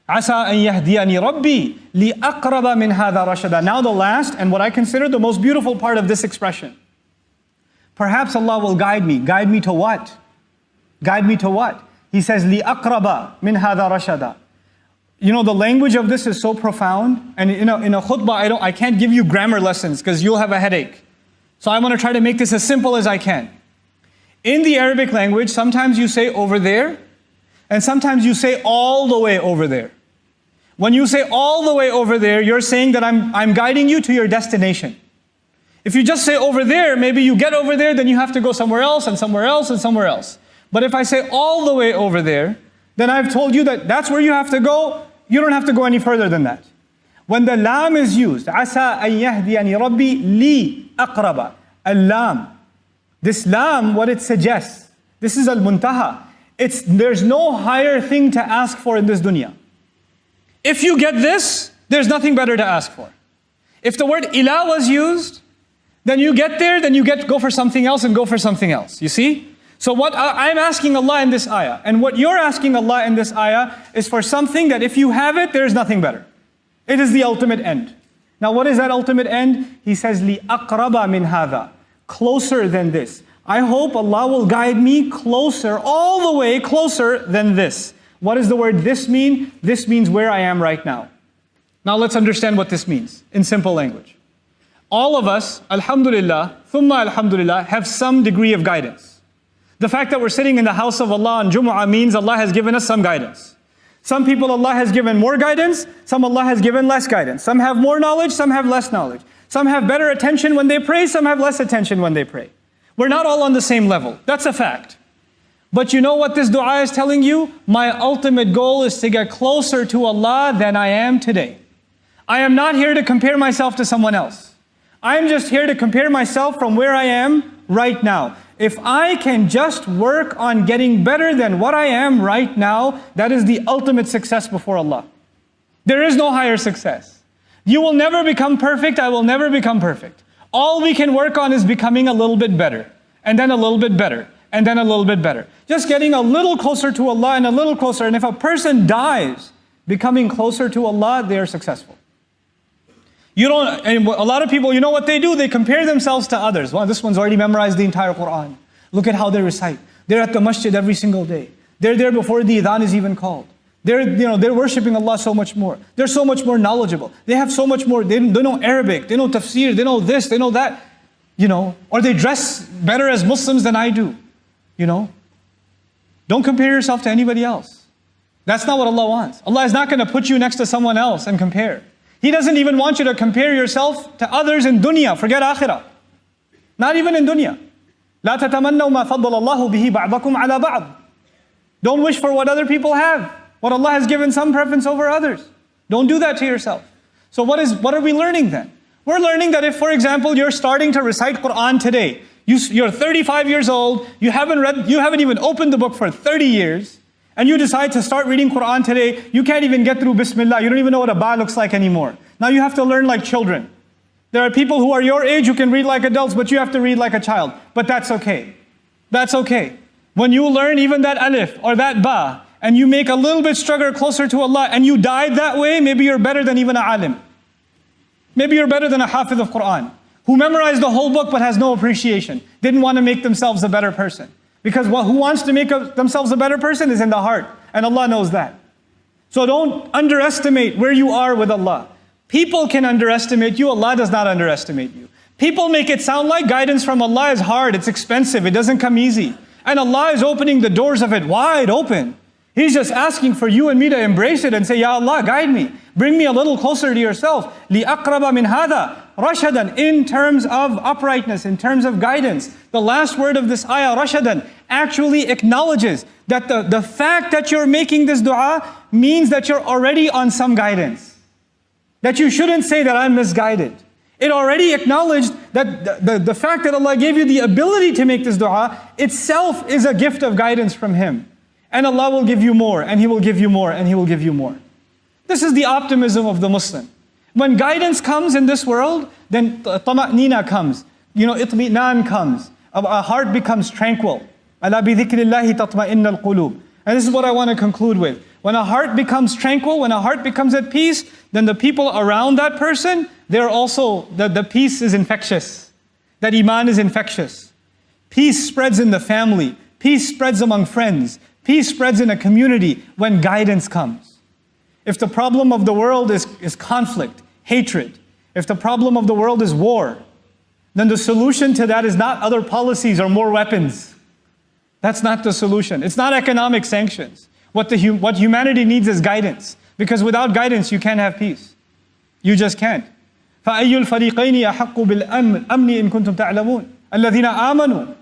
عسى أن يهديني ربي لأقرب من هذا رشدا. Now the last and what I consider the most beautiful part of this expression. Perhaps Allah will guide me. Guide me to what? Guide me to what? He says, لأقرب من هذا رشدا. You know, the language of this is so profound, and in a khutbah I can't give you grammar lessons because you'll have a headache. So I'm going to try to make this as simple as I can. In the Arabic language, sometimes you say over there, and sometimes you say all the way over there. When you say all the way over there, you're saying that I'm guiding you to your destination. If you just say over there, maybe you get over there, then you have to go somewhere else and somewhere else and somewhere else. But if I say all the way over there, then I've told you that that's where you have to go. You don't have to go any further than that. When the lam is used, عَسَىٰ أَن يَهْدِيَنِي رَبِّي لِي أَقْرَبَ. Al-lam. This lam, what it suggests, this is al-muntaha. There's no higher thing to ask for in this dunya. If you get this, there's nothing better to ask for. If the word ila was used, then you get there, then you go for something else and go for something else. You see? So what I'm asking Allah in this ayah, and what you're asking Allah in this ayah, is for something that if you have it, there's nothing better. It is the ultimate end. Now what is that ultimate end? He says, لِأَقْرَبَ مِنْ هَذَا. Closer than this. I hope Allah will guide me closer, all the way closer than this. What does the word this mean? This means where I am right now. Now let's understand what this means in simple language. All of us, alhamdulillah, thumma alhamdulillah, have some degree of guidance. The fact that we're sitting in the house of Allah on Jumu'ah means Allah has given us some guidance. Some people Allah has given more guidance, some Allah has given less guidance. Some have more knowledge, some have less knowledge. Some have better attention when they pray, some have less attention when they pray. We're not all on the same level. That's a fact. But you know what this dua is telling you? My ultimate goal is to get closer to Allah than I am today. I am not here to compare myself to someone else. I'm just here to compare myself from where I am right now. If I can just work on getting better than what I am right now, that is the ultimate success before Allah. There is no higher success. You will never become perfect, I will never become perfect. All we can work on is becoming a little bit better, and then a little bit better, and then a little bit better. Just getting a little closer to Allah and a little closer. And if a person dies becoming closer to Allah, they are successful. And a lot of people, you know what they do? They compare themselves to others. Well, this one's already memorized the entire Quran. Look at how they recite. They're at the masjid every single day. They're there before the adhan is even called. They're worshiping Allah so much more. They're so much more knowledgeable. They have so much more. They know Arabic. They know tafsir. They know this. They know that. Or they dress better as Muslims than I do. Don't compare yourself to anybody else. That's not what Allah wants. Allah is not going to put you next to someone else and compare. He doesn't even want you to compare yourself to others in dunya. Forget akhirah. Not even in dunya. لا تتمنوا ما فضل الله به بعضكم على بعض. Don't wish for what other people have. What Allah has given some preference over others. Don't do that to yourself. So what are we learning then? We're learning that if, for example, you're starting to recite Quran today, you're 35 years old, you haven't even opened the book for 30 years, and you decide to start reading Quran today, you can't even get through Bismillah, you don't even know what a ba looks like anymore. Now you have to learn like children. There are people who are your age who can read like adults, but you have to read like a child. But that's okay. That's okay. When you learn even that alif or that ba, and you make a little bit struggle closer to Allah, and you died that way, maybe you're better than even a alim. Maybe you're better than a hafiz of Quran, who memorized the whole book but has no appreciation, didn't want to make themselves a better person. Because who wants to make themselves a better person is in the heart, and Allah knows that. So don't underestimate where you are with Allah. People can underestimate you, Allah does not underestimate you. People make it sound like guidance from Allah is hard, it's expensive, it doesn't come easy. And Allah is opening the doors of it wide open. He's just asking for you and me to embrace it and say, Ya Allah, guide me. Bring me a little closer to yourself. لِأَقْرَبَ مِنْ هَذَا رَشَدًا. In terms of uprightness, in terms of guidance. The last word of this ayah, رَشَدًا, actually acknowledges that the fact that you're making this dua means that you're already on some guidance. That you shouldn't say that I'm misguided. It already acknowledged that the fact that Allah gave you the ability to make this dua itself is a gift of guidance from Him. And Allah will give you more, and He will give you more, and He will give you more. This is the optimism of the Muslim. When guidance comes in this world, then tama'nina comes. Itmi'nan comes. A heart becomes tranquil. Ala bi dhikrillahi tatma'innal qulub. And this is what I want to conclude with. When a heart becomes tranquil, when a heart becomes at peace, then the people around that person, they're also, the peace is infectious. That iman is infectious. Peace spreads in the family. Peace spreads among friends. Peace spreads in a community when guidance comes. If the problem of the world is conflict, hatred, if the problem of the world is war, then the solution to that is not other policies or more weapons. That's not the solution. It's not economic sanctions. What humanity needs is guidance. Because without guidance, you can't have peace. You just can't. فَأَيُّ الْفَرِيقَيْنِ أَحَقُّ بِالْأَمْنِ إِن كُنتُمْ تَعْلَمُونَ الَّذِينَ آمَنُوا.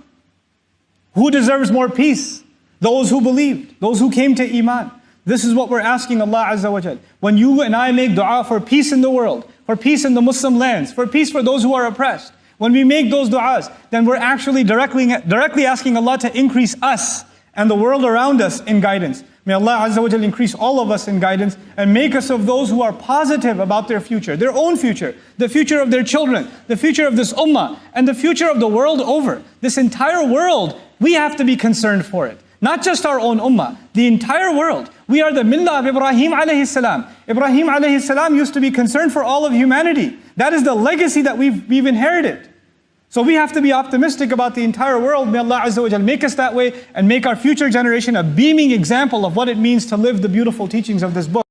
Who deserves more peace? Those who believed, those who came to iman. This is what we're asking Allah Azza wa Jal. When you and I make dua for peace in the world, for peace in the Muslim lands, for peace for those who are oppressed, when we make those du'as, then we're actually directly asking Allah to increase us and the world around us in guidance. May Allah Azza wa Jal increase all of us in guidance and make us of those who are positive about their future, their own future, the future of their children, the future of this ummah, and the future of the world over. This entire world, we have to be concerned for it. Not just our own ummah, the entire world. We are the millah of Ibrahim alayhi salam. Ibrahim alayhi salam used to be concerned for all of humanity. That is the legacy that we've inherited. So we have to be optimistic about the entire world. May Allah Azza wa Jal make us that way and make our future generation a beaming example of what it means to live the beautiful teachings of this book.